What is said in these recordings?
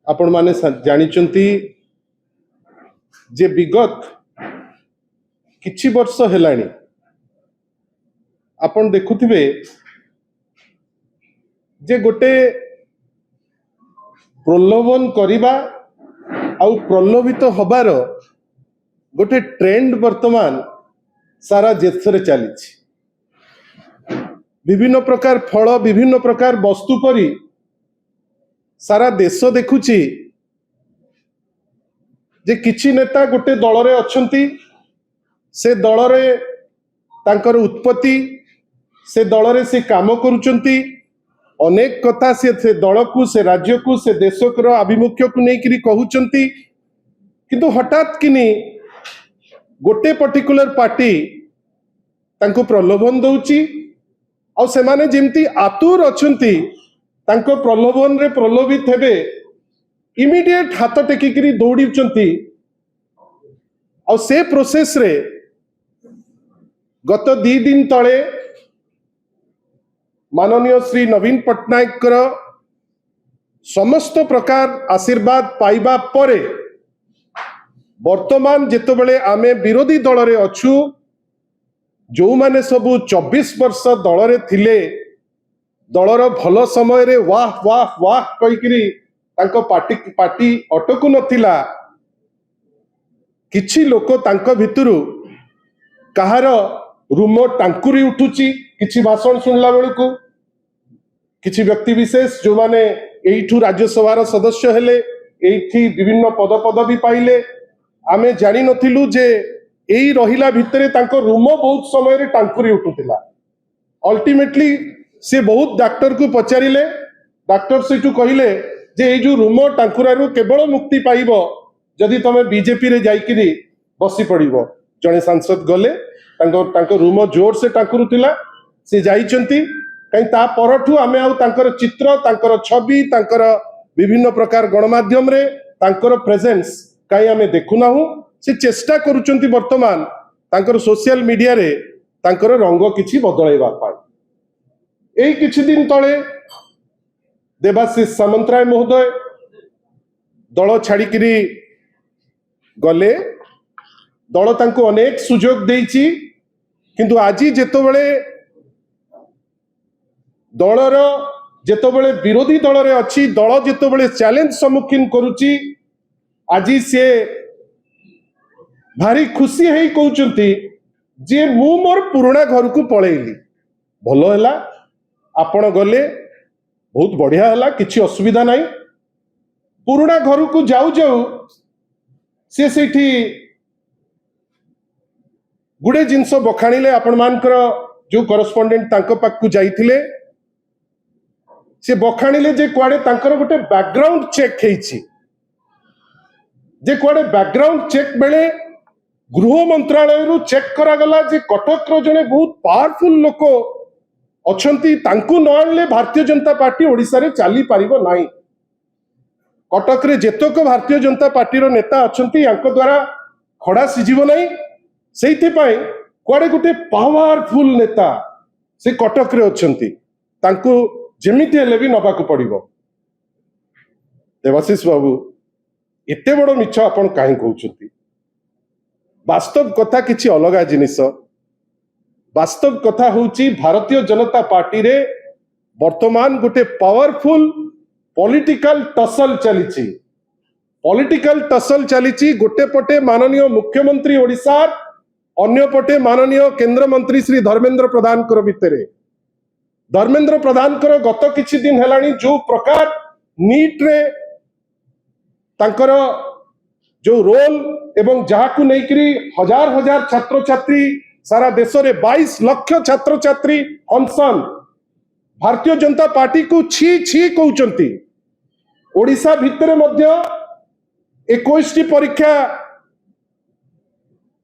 आपण माने जानिचंती जे विगत किछि वर्ष हेलाणी आपण देखुथिबे जे गोटे प्रलोभन करिबा आउ प्रलोभित हबार गोटे ट्रेंड वर्तमान सारा देशरे चली। विभिन्न प्रकार फल विभिन्न प्रकार वस्तु परी सारा देश देखुची जे किछि नेता गोटे दलरे अछंती, से दलरे तांकर उत्पत्ति, से दलरे से काम करुचंती, अनेक कथा से दल को से राज्य को से देश को आभिमुख्य को लेकिन कहउचंती, किंतु हठात किनी गोटे पर्टिकुलर पार्टी तांको प्रलोभन दउची और से माने जेमती आतुर अछंती तांको प्रलोभन रे प्रलोभित हेबे इमीडिएट हाथ टेकिकरी दौड़ुचंती। और से प्रोसेस रे गत 2 दिन तले माननीय श्री नवीन पट्टनायक समस्त प्रकार आशीर्वाद पाइबा परे वर्तमान जेतबेले आमे विरोधी दल रे अछु, जो माने सबु 24 वर्ष दल रे थिले, दलर भल समय रे वाह वाह वाह कहिकरी तांको पार्टी अटकु नथिला। किछि लोक तांको भितरु कहार रूम टांकुरी उठुची किछि भाषण सुनला बेलकु, किछि व्यक्ति विशेष जो माने एइठु राज्यसभा सदस्य हेले, एइठी विभिन्न पद पदवी पाइले, आमे जानि नथिलु जे एई रहिला भितरे तांको रूम बहुत समय रे टांकुरी उठुतिला। अल्टीमेटली से बहुत डॉक्टर को पचारिले, डॉक्टर सेठू कहिले जे एई जो रूम टांकुरारू केवल मुक्ति पाइबो जदि तमे बीजेपी रे जाइकिरी बसी पड़िबो। जने सांसद गले तांको रूम जोर से टांकुरुतिला, से जाइचंती कहीं ता परठू आमे आउ तांकर चित्र, तांकर छवि, तांकर विभिन्न प्रकार गणमाध्यम रे तांकर प्रेजेंस कहीं आमे देखुना हूं। से चेष्टा करुचंती वर्तमान तांकर सोशल मीडिया रे तांकर रंग किछि बदलाइबा पाई। एई किछि दिन तळे देवाशीष सामंतराय महोदय दल छाड़िकिरी गले, दल तांको अनेक सुजोग देइछि, किंतु आजी जेतबेले दलर जेतबेले विरोधी दल रे अछि, दल जेतबेले चैलेंज सम्मुखीन करुछि, आजी से भारी खुशी है कहउचंती जे मु मोर पुराना घर को पळेइली। भलो हैला आपण गले, बहुत बढ़िया हैला, किछि असुविधा नाही। पुराना घर को जाऊ जाऊ से सेठी गुडे जिंस बखाणीले, आपण मानकर जो करस्पोंडेंट तांको पाक को जाइथिले से बखाणीले जे कुआडे तांकर गोटे बैकग्राउंड चेक हेइछि, जे कुआडे बैकग्राउंड चेक बेले गृह मंत्रालय रु चेक करा गला जे कटक रो जने बहुत पावरफुल लोक अछंती, तांको न आनले भारतीय जनता पार्टी ओडिसा रे चाली पारिबो नाही। कटक रे जेतक भारतीय जनता पार्टी रो नेता अछंती यांको द्वारा खड़ा सिजिबो नाही। सेइथि पई कुआडे गोटे पावरफुल नेता से कटक रे अछंती, तांको जेमिति हेले भी नबाकू पड़िबो। देवाशीष बाबू एते बड़ मिछ आपण काहे कहउचंती? वास्तव कथा किछि अलगा जिनिस। वास्तव कथा होउची भारतीय जनता पार्टी रे वर्तमान गोटे पावरफुल पॉलिटिकल टसल चलीची। पॉलिटिकल टसल चलीची, गोटे पटे माननीय मुख्यमंत्री ओडिसा, अन्य पटे माननीय केंद्र मंत्री श्री धर्मेंद्र प्रधान कर भितरे। धर्मेंद्र प्रधान कर गत किछि दिन हेलानी जो प्रकार नीट रे तांकर जो रोल एवं जहाँ को लेकरी हजार हजार छात्र छात्री सारा देश रे 22 लाख छात्र छात्री अनशन, भारतीय जनता पार्टी को छी छी कहउचंती। ओडिशा भितरे मध्य 21टी परीक्षा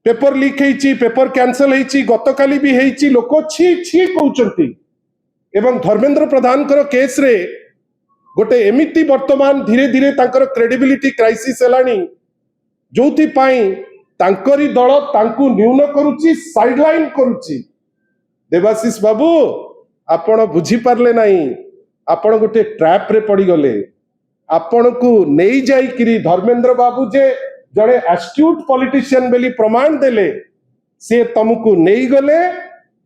पेपर लीक हेइची, पेपर कैंसल हेइची, गतकाली भी हेइची, लोक छी छी कहउचंती। एवं धर्मेंद्र प्रधान कर केस रे गोटे एमिति वर्तमान धीरे धीरे तांकर क्रेडिबिलिटी क्राइसिस हेलानी, जोथि पाई तांकरी दल तांकू न्यून करुची, साइडलाइन करुची। देवाशीष बाबू आपण बुझी पारले नाही, आपण गोटे ट्रैप रे पड़ी गले। आपण को नहीं जाइकिरी धर्मेंद्र बाबू जे जड़े एस्ट्यूट पॉलिटिशियन बेली प्रमाण देले से तुमको नहीं गले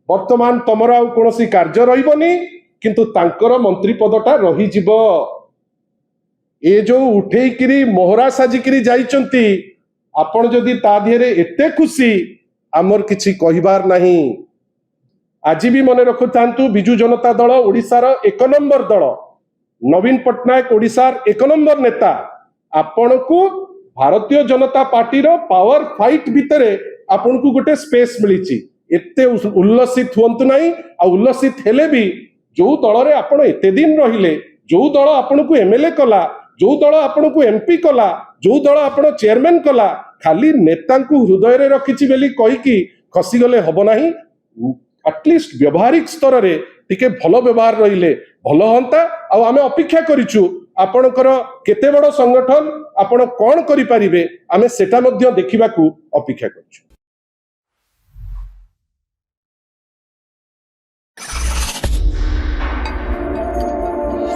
वर्तमान तमर आउ कोनोसी कार्य रहिबनी किंतु तांकर मंत्री पदटा रही जीव ए जो उठेइकिरी मोहरा साजिकिरी जाइचंती आपण जदि ता दिहरे एते खुशी आमर किछि कहिबार नहीं। आज भी मन रखुतांतु बिजु जनता दल ओडिशार 1 नंबर दल नवीन पट्टनायक ओडिशार 1 नंबर नेता आपण को भारतीय जनता पार्टी रो पावर फाइट भितरे आपण को गोटे स्पेस मिली एते उल्लसित हुंतु नहीं आ उल्लसित हेले भी जो दल रे आपण एते दिन रहिले जो दल आपण को एमएलए कला जो दल आपण को एमपी कला जो दल आपण चेयरमैन कला खाली नेता को हृदय रे रखिछि बेली कहि कि खसी गले हबो नाही एटलिस्ट व्यवहारिक स्तर रे टिके भलो व्यवहार रहिले भलो हंता आ आमे अपेक्षा करिछु आपणकर केते बड़ संगठन आपण कोन करि परिबे आमे सेटा मध्य देखिबाकू अपेक्षा करिछु।